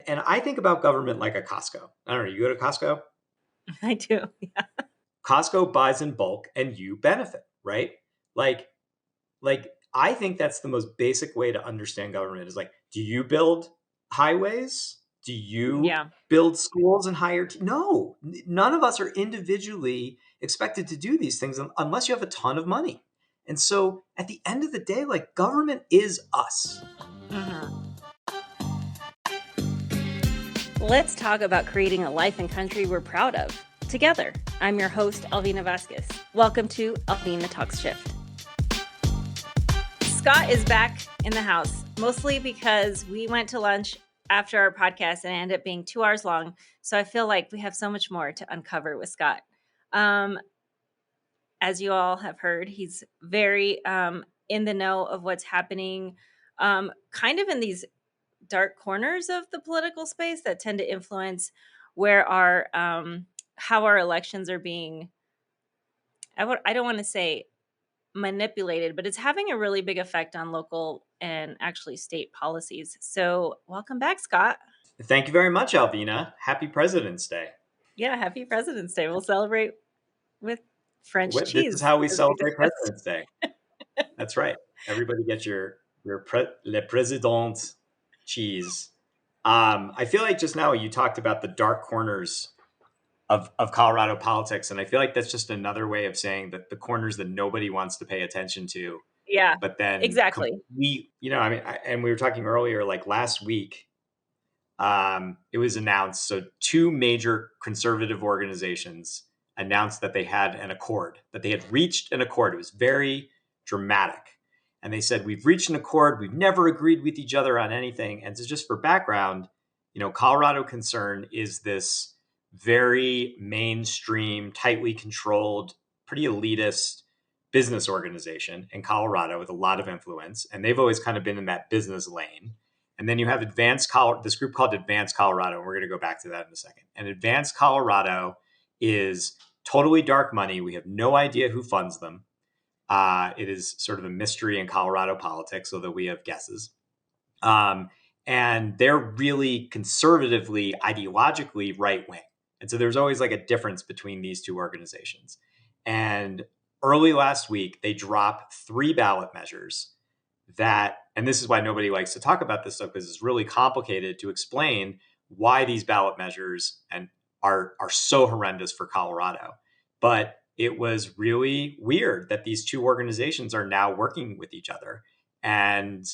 And I think about government like a Costco. I don't know, you go to Costco? I do. Yeah. Costco buys in bulk and you benefit, right? Like, I think that's the most basic way to understand government is like, do you build highways? Do you Yeah. build schools and hire? No, none of us are individually expected to do these things unless you have a ton of money. And so at the end of the day, like government is us. Mhm. Let's talk about creating a life and country we're proud of. Together, I'm your host, Alvina Vasquez. Welcome to Alvina Talks Shift. Scott is back in the house, mostly because we went to lunch after our podcast and it ended up being 2 hours long. So I feel like we have so much more to uncover with Scott. As you all have heard, he's very in the know of what's happening, kind of in these dark corners of the political space that tend to influence where our how our elections are being. I don't want to say manipulated, but it's having a really big effect on local and actually state policies. So, welcome back, Scott. Thank you very much, Alvina. Happy President's Day. Yeah, happy President's Day. We'll celebrate with French This is cheese, how we as we celebrate discussed. President's Day. That's right. Everybody gets le président cheese. I feel like just now you talked about the dark corners of Colorado politics, and I feel like that's just another way of saying that the corners that nobody wants to pay attention to, Yeah, but then exactly. and we were talking earlier, like last week, it was announced. So two major conservative organizations announced that they had an accord, that they had reached an accord. It was very dramatic. And they said, we've reached an accord. We've never agreed with each other on anything. And so just for background, Colorado Concern is this very mainstream, tightly controlled, pretty elitist business organization in Colorado with a lot of influence. And they've always kind of been in that business lane. And then you have this group called Advanced Colorado, and we're going to go back to that in a second. And Advanced Colorado is totally dark money. We have no idea who funds them. It is sort of a mystery in Colorado politics, although we have guesses. And they're really conservatively, ideologically right wing. And so there's always like a difference between these two organizations. And early last week, they dropped 3 ballot measures and this is why nobody likes to talk about this stuff, because it's really complicated to explain why these ballot measures are so horrendous for Colorado. But it was really weird that these two organizations are now working with each other. And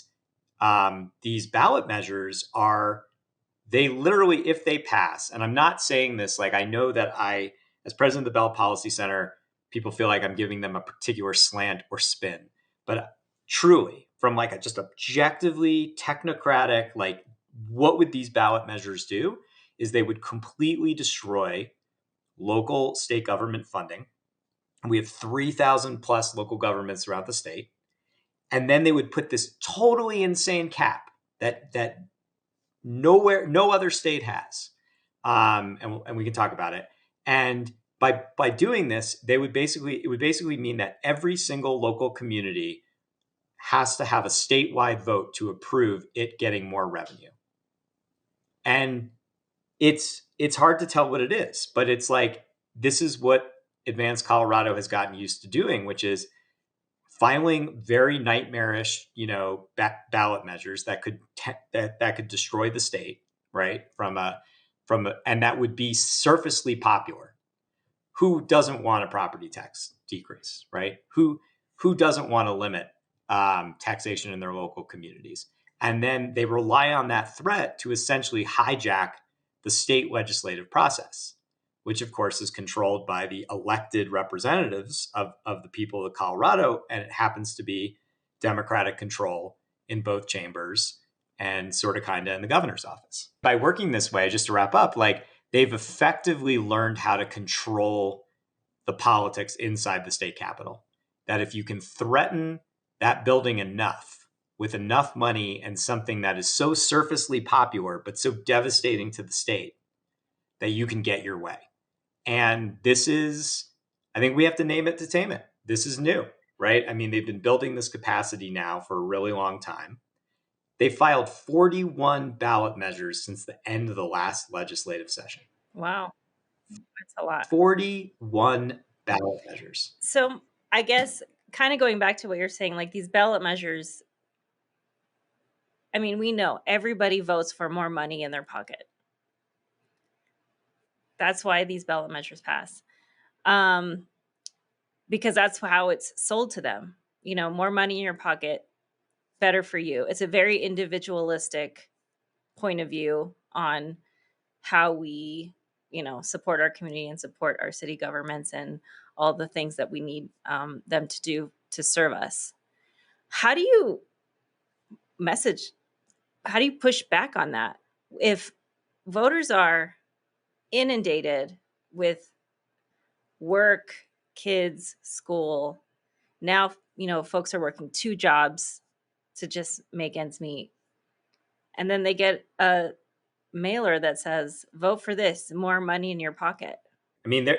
these ballot measures they literally, if they pass, and I'm not saying this, like I know that as president of the Ballot Policy Center, people feel like I'm giving them a particular slant or spin. But truly, from like a just objectively technocratic, like what would these ballot measures do is they would completely destroy local state government funding. We have 3,000 plus local governments throughout the state. And then they would put this totally insane cap that no other state has. And we can talk about it. And by doing this, it would basically mean that every single local community has to have a statewide vote to approve it getting more revenue. And it's hard to tell what it is, but it's like, this is what Advanced Colorado has gotten used to doing, which is filing very nightmarish, ballot measures that could destroy the state, right? And that would be surfacely popular. Who doesn't want a property tax decrease, right? Who doesn't want to limit taxation in their local communities? And then they rely on that threat to essentially hijack the state legislative process, which of course is controlled by the elected representatives of the people of Colorado. And it happens to be Democratic control in both chambers and sort of kind of in the governor's office. By working this way, just to wrap up, like they've effectively learned how to control the politics inside the state capitol. That if you can threaten that building enough with enough money and something that is so surfacely popular, but so devastating to the state, that you can get your way. And I think we have to name it to tame it. This is new, right? I mean, they've been building this capacity now for a really long time. They filed 41 ballot measures since the end of the last legislative session. Wow, that's a lot. 41 ballot measures. So I guess kind of going back to what you're saying, like these ballot measures, I mean, we know everybody votes for more money in their pocket. That's why these ballot measures pass. Because that's how it's sold to them. You know, more money in your pocket, better for you. It's a very individualistic point of view on how we, you know, support our community and support our city governments and all the things that we need them to do to serve us. How do you message? How do you push back on that? If voters are inundated with work, kids, school, now, you know, folks are working 2 jobs to just make ends meet. And then they get a mailer that says, vote for this, more money in your pocket. I mean,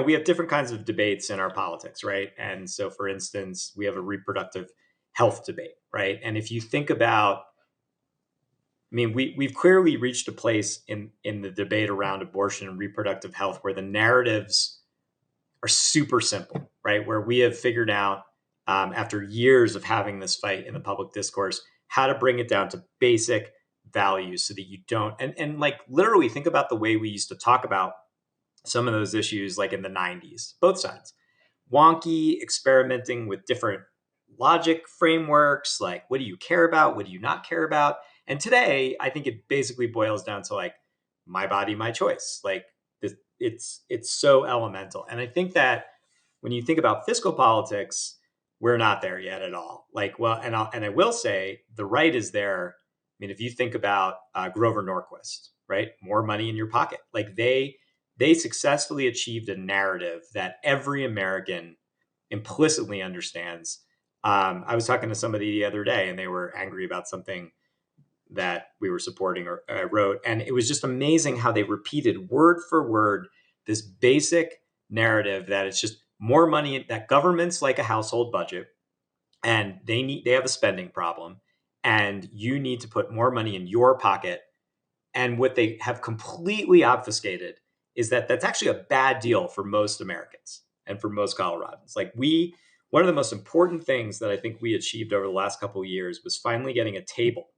we have different kinds of debates in our politics, right? And so, for instance, we have a reproductive health debate, right? And if you think about, I mean, we've clearly reached a place in the debate around abortion and reproductive health where the narratives are super simple, right? Where we have figured out, after years of having this fight in the public discourse, how to bring it down to basic values so that you don't, and like literally think about the way we used to talk about some of those issues like in the 90s, both sides. Wonky, experimenting with different logic frameworks, like what do you care about? What do you not care about? And today, I think it basically boils down to like my body, my choice. Like it's so elemental. And I think that when you think about fiscal politics, we're not there yet at all. Like, well, and I will say the right is there. I mean, if you think about Grover Norquist, right, more money in your pocket, like they successfully achieved a narrative that every American implicitly understands. I was talking to somebody the other day, and they were angry about something that we were supporting or I wrote, and it was just amazing how they repeated word for word this basic narrative that it's just more money, that government's like a household budget, and they have a spending problem, and you need to put more money in your pocket. And what they have completely obfuscated is that that's actually a bad deal for most Americans and for most Coloradans. Like one of the most important things that I think we achieved over the last couple of years was finally getting a table,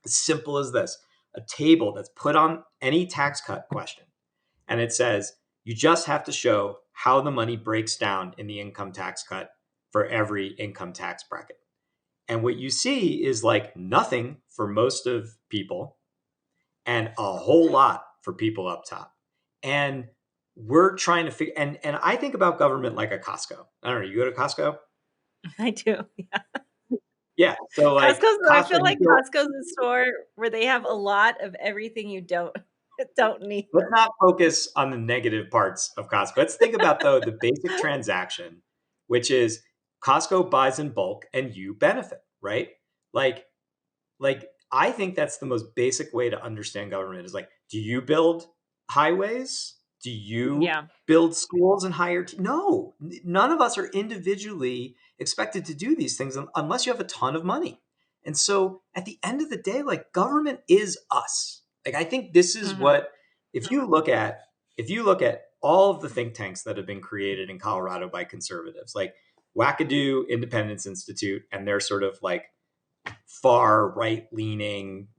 as simple as this, a table that's put on any tax cut question. And it says, you just have to show how the money breaks down in the income tax cut for every income tax bracket. And what you see is like nothing for most of people and a whole lot for people up top. And we're trying to figure, and I think about government like a Costco. I don't know, you go to Costco? I do. Yeah. Yeah. So like Costco's, I Costco, feel like Costco's a store where they have a lot of everything you don't need. let's not focus on the negative parts of Costco. Let's think about though the basic transaction, which is Costco buys in bulk and you benefit, right? Like, like I think that's the most basic way to understand government is like, do you build highways? Do you Yeah. build schools and hire? No, none of us are individually expected to do these things unless you have a ton of money. And so at the end of the day, like government is us. Like I think this is Hmm. what if you look at all of the think tanks that have been created in Colorado by conservatives, like Wackadoo Independence Institute, and they're sort of like far right leaning,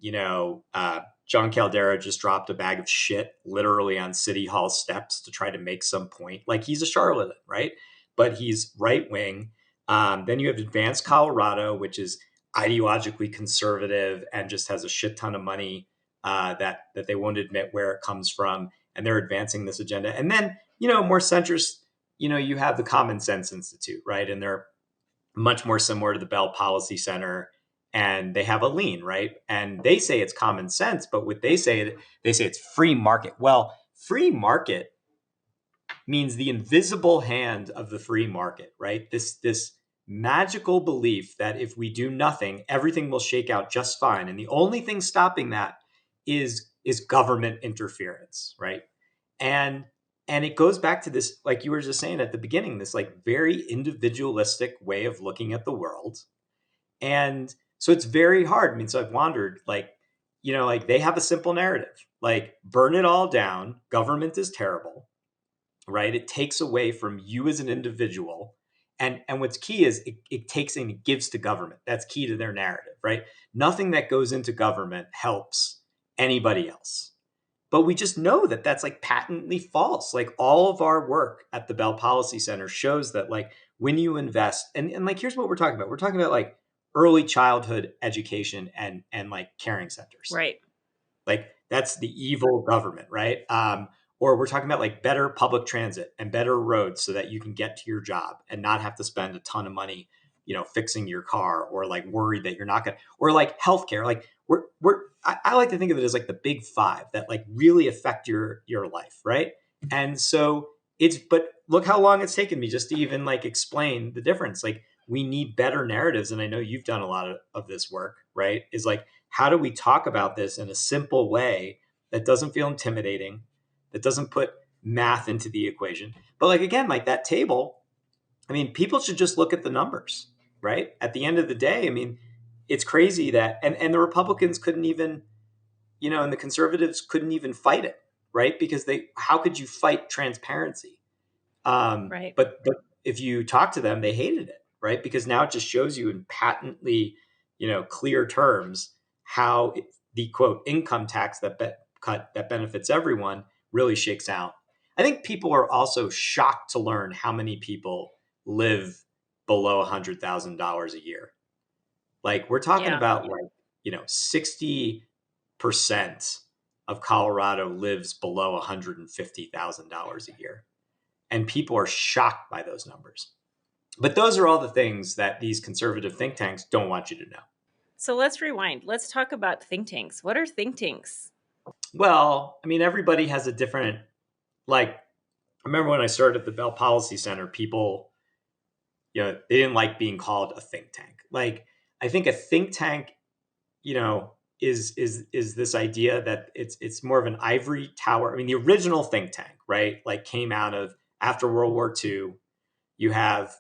John Caldera just dropped a bag of shit literally on City Hall steps to try to make some point. Like he's a charlatan, right? But he's right wing. Then you have Advanced Colorado, which is ideologically conservative and just has a shit ton of money that they won't admit where it comes from, and they're advancing this agenda. And then more centrist, you have the Common Sense Institute, right? And they're much more similar to the Bell Policy Center, and they have a lean, right? And they say it's common sense, but what they say it's free market. Well, free market means the invisible hand of the free market, right? This magical belief that if we do nothing, everything will shake out just fine, and the only thing stopping that is government interference, right? And and it goes back to this, like you were just saying at the beginning, this like very individualistic way of looking at the world. And So it's very hard. I mean, so I've wondered, like, like they have a simple narrative, like burn it all down. Government is terrible, right? It takes away from you as an individual. And what's key is it takes and it gives to government. That's key to their narrative, right? Nothing that goes into government helps anybody else. But we just know that that's like patently false. Like all of our work at the Bell Policy Center shows that like when you invest, and like here's what we're talking about. We're talking about like early childhood education and like caring centers. Right. Like that's the evil government, right? Or we're talking about like better public transit and better roads so that you can get to your job and not have to spend a ton of money, fixing your car or like worried that you're not gonna, or like healthcare. Like I like to think of it as like the big five that like really affect your life, right? And so but look how long it's taken me just to even like explain the difference. Like we need better narratives, and I know you've done a lot of this work, right? Is like how do we talk about this in a simple way that doesn't feel intimidating, that doesn't put math into the equation? But like again, like that table, I mean, people should just look at the numbers, right? At the end of the day, I mean, it's crazy that and the Republicans couldn't even, and the conservatives couldn't even fight it, right? Because how could you fight transparency? Right. But if you talk to them, they hated it, right? Because now it just shows you in patently, clear terms how the quote income tax cut that benefits everyone really shakes out. I think people are also shocked to learn how many people live below $100,000 a year. Like we're talking Yeah. about like 60% of Colorado lives below $150,000 a year, and people are shocked by those numbers. But those are all the things that these conservative think tanks don't want you to know. So let's rewind. Let's talk about think tanks. What are think tanks? Well, I mean, everybody has a different, like, I remember when I started at the Bell Policy Center, people, they didn't like being called a think tank. Like, I think a think tank, you know, is this idea that it's more of an ivory tower. I mean, the original think tank, right? Like came out of after World War II. You have,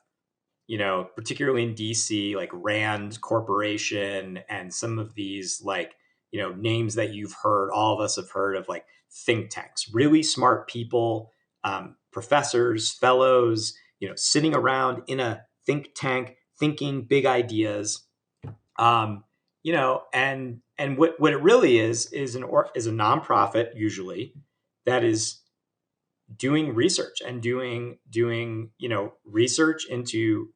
particularly in DC, like Rand Corporation and some of these like, names that you've heard, all of us have heard of like think tanks, really smart people, professors, fellows, sitting around in a think tank, thinking big ideas. Um, and what it really is a nonprofit usually that is doing research and doing research into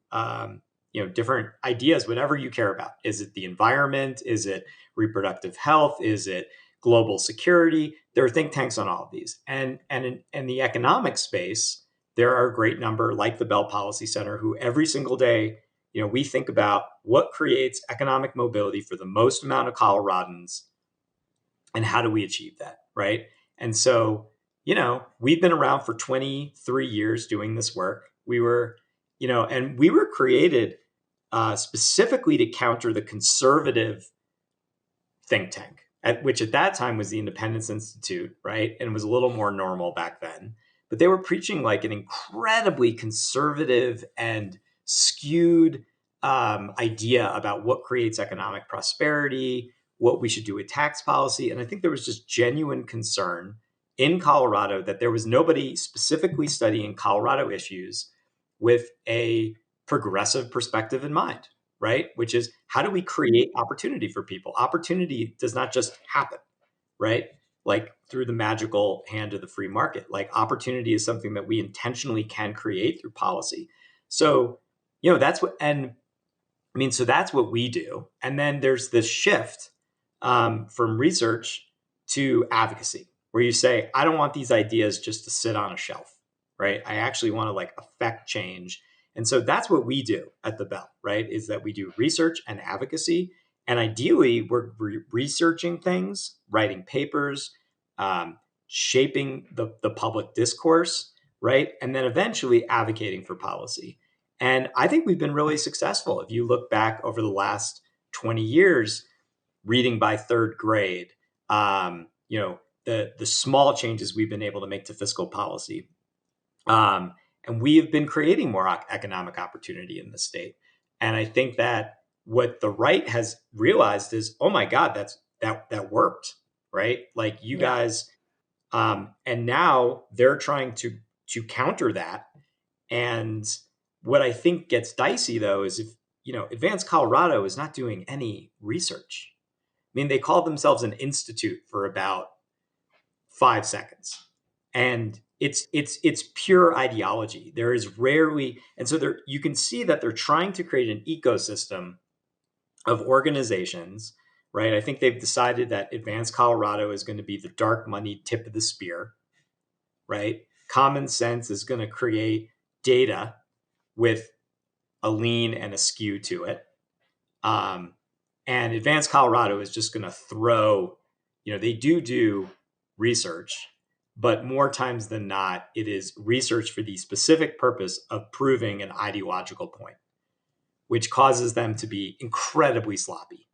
different ideas, whatever you care about. Is it the environment? Is it reproductive health? Is it global security? There are think tanks on all of these, and in the economic space, there are a great number like the Bell Policy Center who every single day, we think about what creates economic mobility for the most amount of Coloradans and how do we achieve that, right? And so, we've been around for 23 years doing this work. And we were created specifically to counter the conservative think tank, which at that time was the Independence Institute, right? And it was a little more normal back then. But they were preaching like an incredibly conservative and skewed idea about what creates economic prosperity, what we should do with tax policy. And I think there was just genuine concern in Colorado that there was nobody specifically studying Colorado issues with a progressive perspective in mind, right? Which is how do we create opportunity for people? Opportunity does not just happen, right? Like through the magical hand of the free market. Like opportunity is something that we intentionally can create through policy. So, that's what, and I mean, so that's what we do. And then there's this shift from research to advocacy, where you say, I don't want these ideas just to sit on a shelf, right? I actually want to like affect change. And so that's what we do at the Bell, right? Is that we do research and advocacy. And ideally, we're researching things, writing papers, shaping the public discourse, right? And then eventually advocating for policy. And I think we've been really successful. If you look back over the last 20 years, reading by third grade, the small changes we've been able to make to fiscal policy. And we have been creating more economic opportunity in the state. And I think that what the right has realized is, oh my God, that worked, right? Like you Yeah. guys, and now they're trying to counter that. And what I think gets dicey though is if Advanced Colorado is not doing any research. I mean, they called themselves an institute for about 5 seconds, and it's pure ideology. There is rarely, and so there you can see that they're trying to create an ecosystem of organizations, right? I think they've decided that Advanced Colorado is going to be the dark money tip of the spear, right? Common Sense is going to create data with a lean and a skew to it. Um, and Advanced Colorado is just going to throw, they do research, but more times than not, it is research for the specific purpose of proving an ideological point, which causes them to be incredibly sloppy.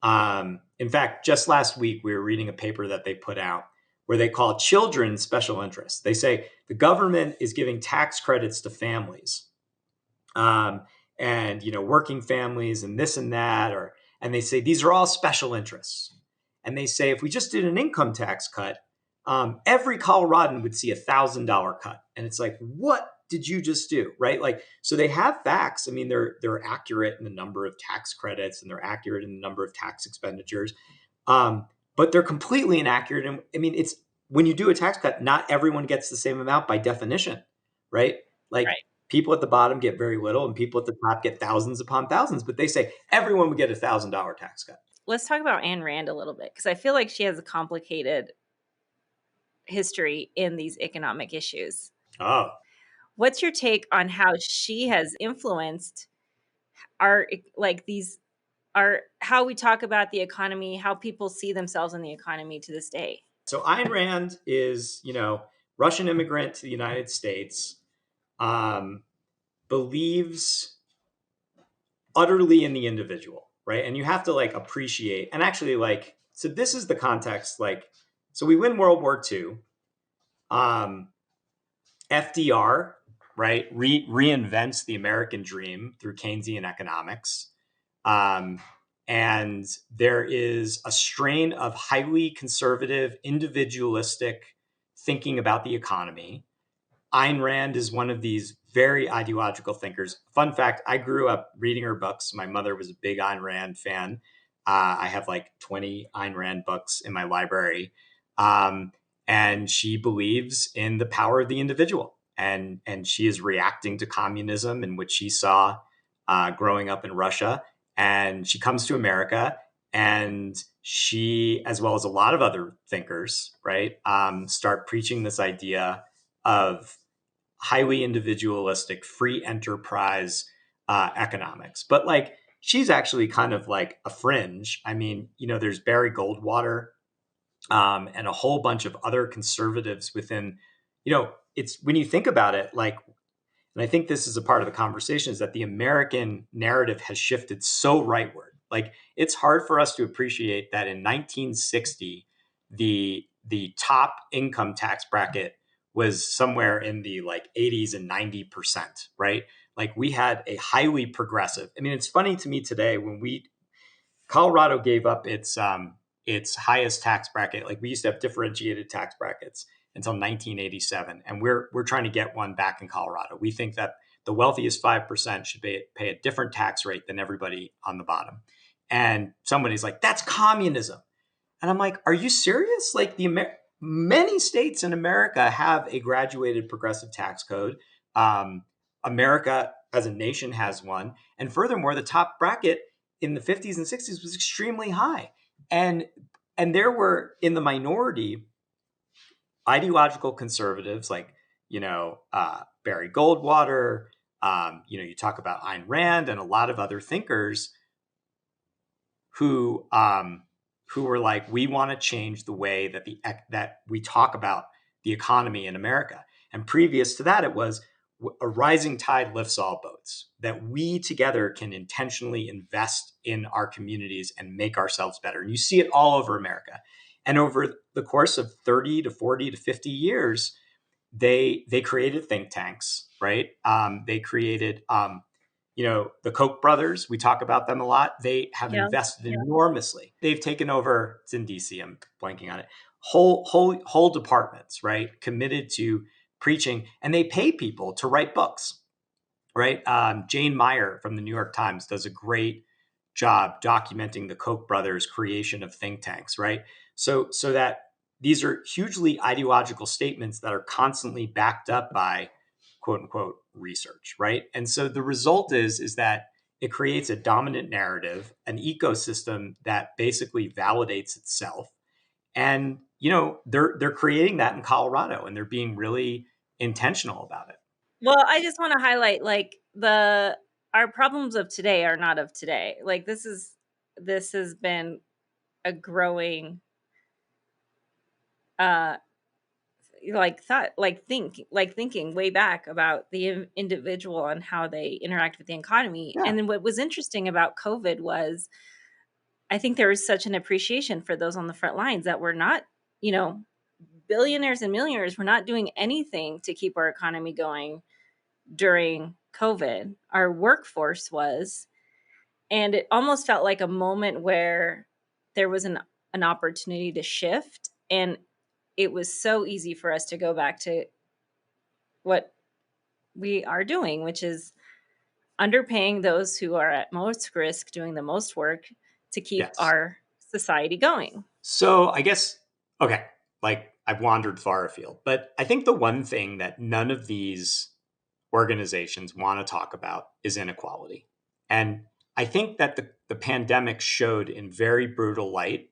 In fact, just last week, we were reading a paper that they put out where they call children special interests. They say the government is giving tax credits to families, um, and working families and this and that, and they say these are all special interests. And they say if we just did an income tax cut, every Coloradan would see $1,000 cut. And it's like, what did you just do, right? Like, so they have facts. I mean, they're accurate in the number of tax credits and they're accurate in the number of tax expenditures, but they're completely inaccurate. And I mean, it's when you do a tax cut, not everyone gets the same amount by definition, right? Like Right. people at the bottom get very little, and people at the top get thousands upon thousands. But they say everyone would get $1,000 tax cut. Let's talk about Ayn Rand a little bit, because I feel like she has a complicated history in these economic issues. Oh, What's your take on how she has influenced our, like, these are how we talk about the economy, how people see themselves in the economy to this day? so Ayn Rand is, Russian immigrant to the United States, um, believes utterly in the individual, right? And you have to like appreciate and actually like, so this is the context. Like, so we win World War II. Um, FDR, right, reinvents the American dream through Keynesian economics. Um, and there is a strain of highly conservative, individualistic thinking about the economy. Ayn Rand is one of these very ideological thinkers. Fun fact, I grew up reading her books. My mother was a big Ayn Rand fan. I have like 20 Ayn Rand books in my library. Um, and she believes in the power of the individual. And she is reacting to communism and what she saw growing up in Russia. And she comes to America, and she, as well as a lot of other thinkers, right, start preaching this idea of highly individualistic, free enterprise economics. But like, she's actually kind of like a fringe. I mean, there's Barry Goldwater, and a whole bunch of other conservatives within, it's when you think about it, like, and I think this is a part of the conversation, is that the American narrative has shifted so rightward. Like, it's hard for us to appreciate that in 1960, the top income tax bracket was somewhere in the like 80s and 90%, right? Like, we had a highly progressive. I mean, it's funny to me today when Colorado gave up its highest tax bracket. Like, we used to have differentiated tax brackets until 1987, and we're trying to get one back in Colorado. We think that the wealthiest 5% should pay a different tax rate than everybody on the bottom. And somebody's like, "That's communism," and I'm like, "Are you serious?" Like, many states in America have a graduated progressive tax code. America as a nation has one, and furthermore, the top bracket in the 50s and 60s was extremely high, and there were in the minority ideological conservatives like Barry Goldwater. You talk about Ayn Rand and a lot of other thinkers who were like, we want to change the way that we talk about the economy in America. And previous to that, it was a rising tide lifts all boats, that we together can intentionally invest in our communities and make ourselves better. And you see it all over America. And over the course of 30 to 40 to 50 years, they created think tanks, right? They created the Koch brothers, we talk about them a lot. They have Yeah. invested enormously. They've taken over, it's in DC, I'm blanking on it, whole departments, right? Committed to preaching, and they pay people to write books, right? Jane Meyer from the New York Times does a great job documenting the Koch brothers' creation of think tanks, right? So that these are hugely ideological statements that are constantly backed up by quote unquote research, right? And so the result is that it creates a dominant narrative, an ecosystem that basically validates itself. And they're creating that in Colorado, and they're being really intentional about it. Well, I just want to highlight like the our problems of today are not of today. Like this has been a growing uh thinking way back about the individual and how they interact with the economy. Yeah. And then what was interesting about COVID was I think there was such an appreciation for those on the front lines that were not, you know, billionaires and millionaires were not doing anything to keep our economy going during COVID. Our workforce was, and it almost felt like a moment where there was an opportunity to shift, and it was so easy for us to go back to what we are doing, which is underpaying those who are at most risk doing the most work to keep Yes. our society going. So I guess, okay, like I've wandered far afield, but I think the one thing that none of these organizations want to talk about is inequality. And I think that the pandemic showed in very brutal light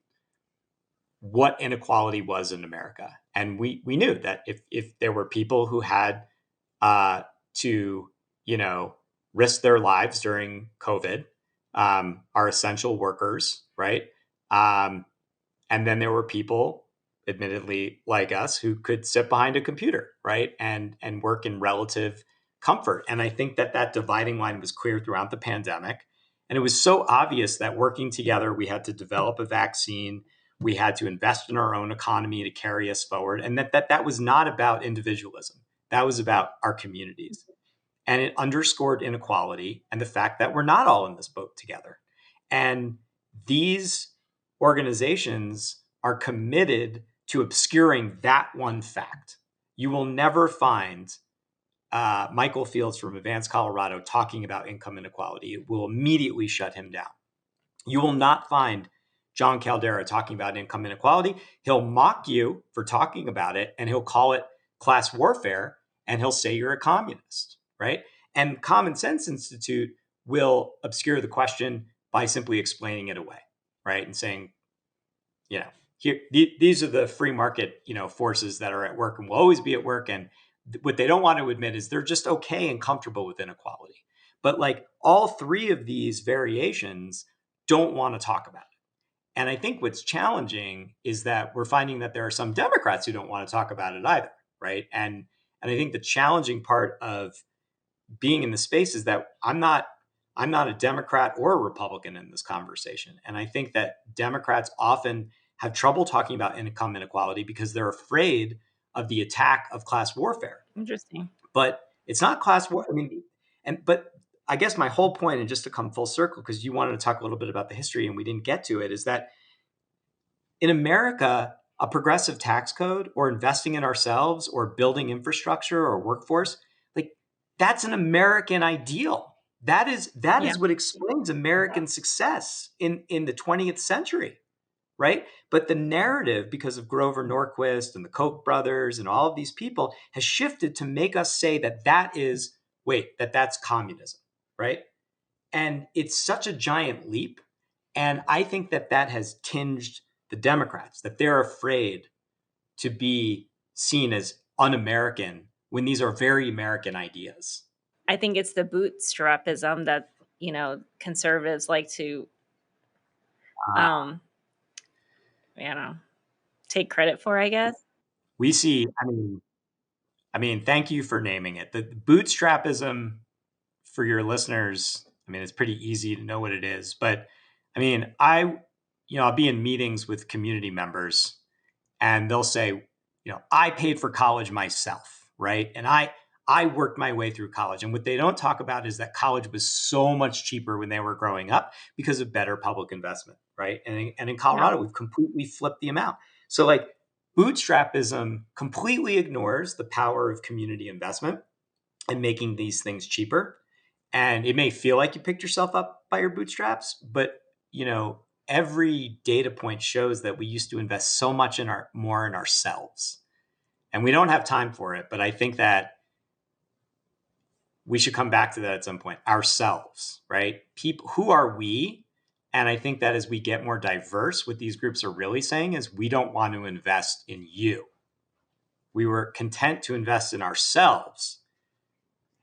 what inequality was in America. And we knew that if there were people who had to, risk their lives during COVID, are essential workers, right? Um, and then there were people, admittedly like us, who could sit behind a computer, right, and work in relative comfort. And I think that dividing line was clear throughout the pandemic. And it was so obvious that working together, we had to develop a vaccine, we had to invest in our own economy to carry us forward, and that was not about individualism. That was about our communities. And it underscored inequality and the fact that we're not all in this boat together. And these organizations are committed to obscuring that one fact. You will never find Michael Fields from Advanced Colorado talking about income inequality. It will immediately shut him down. You will not find John Caldera talking about income inequality. He'll mock you for talking about it, and he'll call it class warfare, and he'll say you're a communist, right? And Common Sense Institute will obscure the question by simply explaining it away, right? And saying, here, these are the free market, forces that are at work and will always be at work. And what they don't want to admit is they're just okay and comfortable with inequality. But like all three of these variations don't want to talk about it. And I think what's challenging is that we're finding that there are some Democrats who don't want to talk about it either, right? And I think the challenging part of being in the space is that I'm not a Democrat or a Republican in this conversation. And I think that Democrats often have trouble talking about income inequality because they're afraid of the attack of class warfare. Interesting. But it's not class war. I mean, but I guess my whole point, and just to come full circle, because you wanted to talk a little bit about the history and we didn't get to it, is that in America, a progressive tax code or investing in ourselves or building infrastructure or workforce, like that's an American ideal. That is Yeah. what explains American success in the 20th century, right? But the narrative, because of Grover Norquist and the Koch brothers and all of these people, has shifted to make us say that's communism, right? And it's such a giant leap. And I think that has tinged the Democrats, that they're afraid to be seen as un American when these are very American ideas. I think it's the bootstrapism that, conservatives like to, Uh, um, you know, take credit for, I guess. we see, I mean, thank you for naming it. The bootstrapism, for your listeners, I mean, it's pretty easy to know what it is. But I mean, I'll be in meetings with community members and they'll say, I paid for college myself, right? And I worked my way through college. And what they don't talk about is that college was so much cheaper when they were growing up because of better public investment, right? And in Yeah. Colorado, we've completely flipped the amount. So like bootstrapism completely ignores the power of community investment and making these things cheaper. And it may feel like you picked yourself up by your bootstraps, but every data point shows that we used to invest so much more in ourselves. And we don't have time for it, but I think that we should come back to that at some point. Ourselves, right? People, who are we? And I think that as we get more diverse, what these groups are really saying is we don't want to invest in you. We were content to invest in ourselves.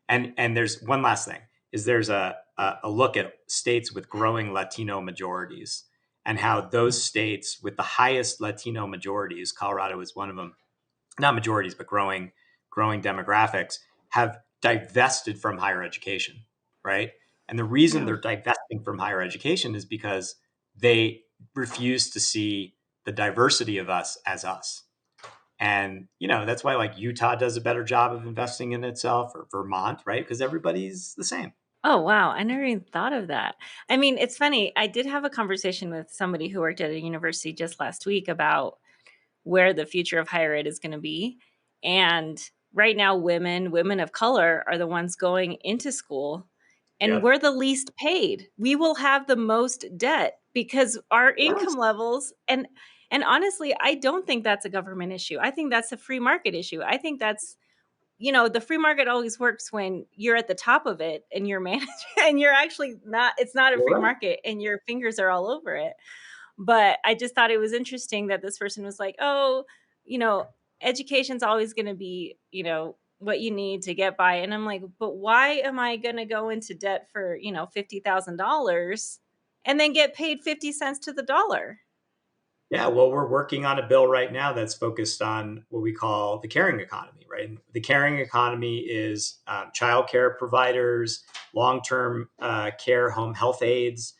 And there's one last thing is there's a look at states with growing Latino majorities and how those states with the highest Latino majorities, Colorado is one of them, not majorities, but growing demographics, have divested from higher education, right? And the reason Yeah. they're divesting from higher education is because they refuse to see the diversity of us as us. And that's why like Utah does a better job of investing in itself, or Vermont, right? Because everybody's the same. Oh, wow. I never even thought of that. I mean, it's funny. I did have a conversation with somebody who worked at a university just last week about where the future of higher ed is going to be. And right now, women of color are the ones going into school, and Yep. we're the least paid. We will have the most debt because our Yes. income levels and honestly, I don't think that's a government issue. I think that's a free market issue. I think that's the free market always works when you're at the top of it and you're managing and you're actually not, it's not a You're free right. market and your fingers are all over it. But I just thought it was interesting that this person was like, oh, you know, education's always going to be, what you need to get by. And I'm like, but why am I going to go into debt for, $50,000 and then get paid 50 cents to the dollar? Yeah, well, we're working on a bill right now that's focused on what we call the caring economy, right? And the caring economy is childcare providers, long-term care, home health aides.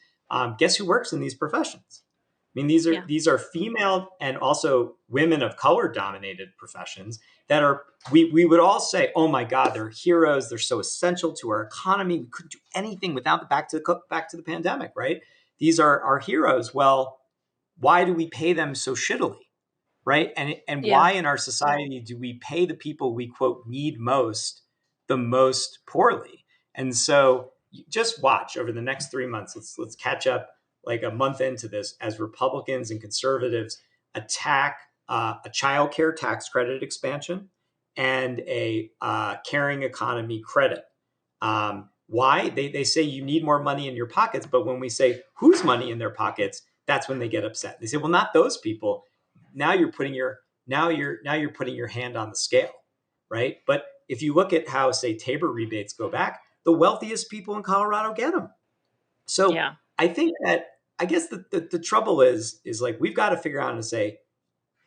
Guess who works in these professions? I mean, these are Yeah. these are female and also women of color dominated professions that are we would all say, oh my God, they're heroes. They're so essential to our economy. We couldn't do anything without the back to the pandemic, right? These are our heroes. Well, why do we pay them so shittily, right? And Yeah. why in our society do we pay the people we quote need most the most poorly? And so just watch over the next 3 months. Let's catch up like a month into this as Republicans and conservatives attack a child care tax credit expansion and a caring economy credit. Why? They say you need more money in your pockets, but when we say whose money in their pockets, that's when they get upset. They say, well, not those people. Now you're putting your hand on the scale, right? But if you look at how, say, Tabor rebates go back, the wealthiest people in Colorado get them. So Yeah. I think that I guess the trouble is like we've got to figure out how to say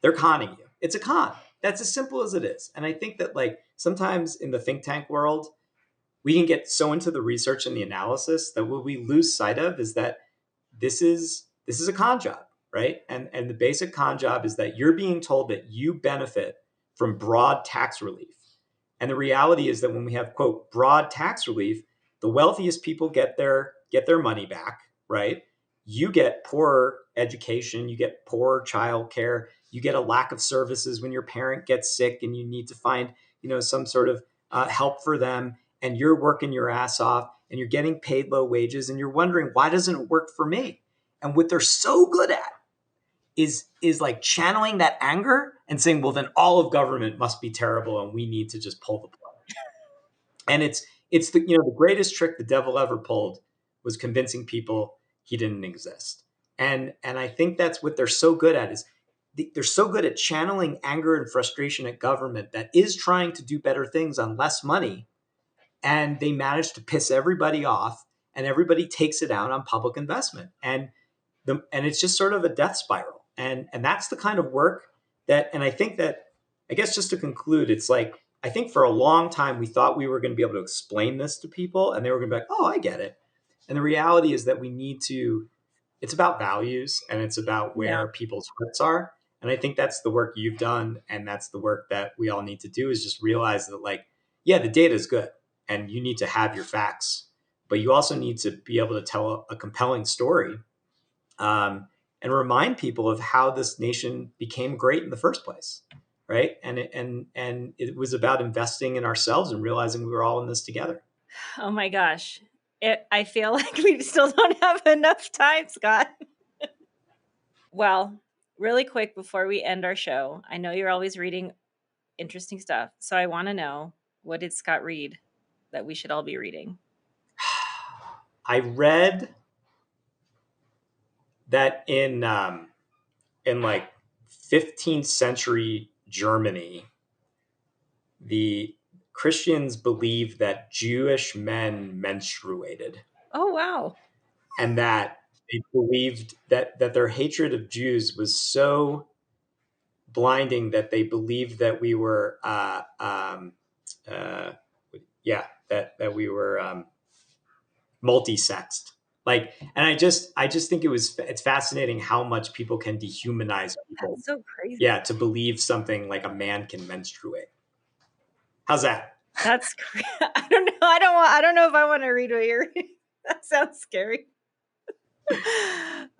they're conning you. It's a con. That's as simple as it is. And I think that like sometimes in the think tank world, we can get so into the research and the analysis that what we lose sight of is that this is a con job, right? And the basic con job is that you're being told that you benefit from broad tax relief. And the reality is that when we have quote broad tax relief, the wealthiest people get their money back, right? You get poorer education, you get poorer child care, you get a lack of services when your parent gets sick and you need to find some sort of help for them, and you're working your ass off and you're getting paid low wages and you're wondering why doesn't it work for me? And what they're so good at is like channeling that anger and saying, well, then all of government must be terrible and we need to just pull the plug. And it's the greatest trick the devil ever pulled was convincing people he didn't exist. And I think that's what they're so good at is they're so good at channeling anger and frustration at government that is trying to do better things on less money, and they manage to piss everybody off, and everybody takes it out on public investment, and it's just sort of a death spiral, and that's the kind of work that, and I think that, I guess just to conclude, it's like I think for a long time we thought we were going to be able to explain this to people and they were going to be like, oh, I get it. And the reality is that we need to, it's about values and it's about Yeah. where people's hearts are. And I think that's the work you've done, and that's the work that we all need to do, is just realize that like yeah, the data is good and you need to have your facts, but you also need to be able to tell a compelling story, and remind people of how this nation became great in the first place, right? And it was about investing in ourselves and realizing we were all in this together. Oh my gosh. I feel like we still don't have enough time, Scott. Well, really quick before we end our show, I know you're always reading interesting stuff. So I want to know, what did Scott read that we should all be reading? I read that in like 15th century Germany, the Christians believed that Jewish men menstruated, Oh, wow. and that they believed that their hatred of Jews was so blinding that they believed that we were uh, that we were multi-sexed. Like, and I just think it's fascinating how much people can dehumanize people. That's so crazy. Yeah, to believe something like a man can menstruate. How's that? That's I don't know. I don't know if I want to read what you're reading. That sounds scary.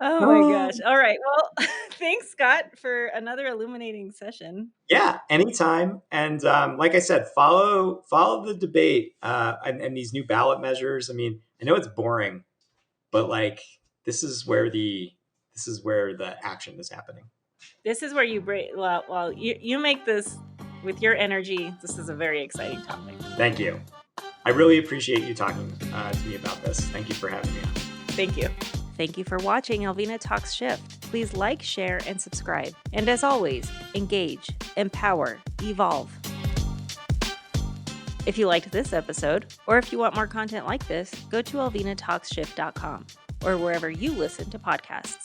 Oh my gosh. All right. Well, thanks, Scott, for another illuminating session. Yeah, anytime. And like I said, follow the debate, and these new ballot measures. I mean, I know it's boring, but like this is where the action is happening. This is where you break. Well, you make this with your energy. This is a very exciting topic. Thank you. I really appreciate you talking to me about this. Thank you for having me on. Thank you. Thank you for watching Alvina Talks Shift. Please like, share, and subscribe. And as always, engage, empower, evolve. If you liked this episode, or if you want more content like this, go to alvinatalkshift.com or wherever you listen to podcasts.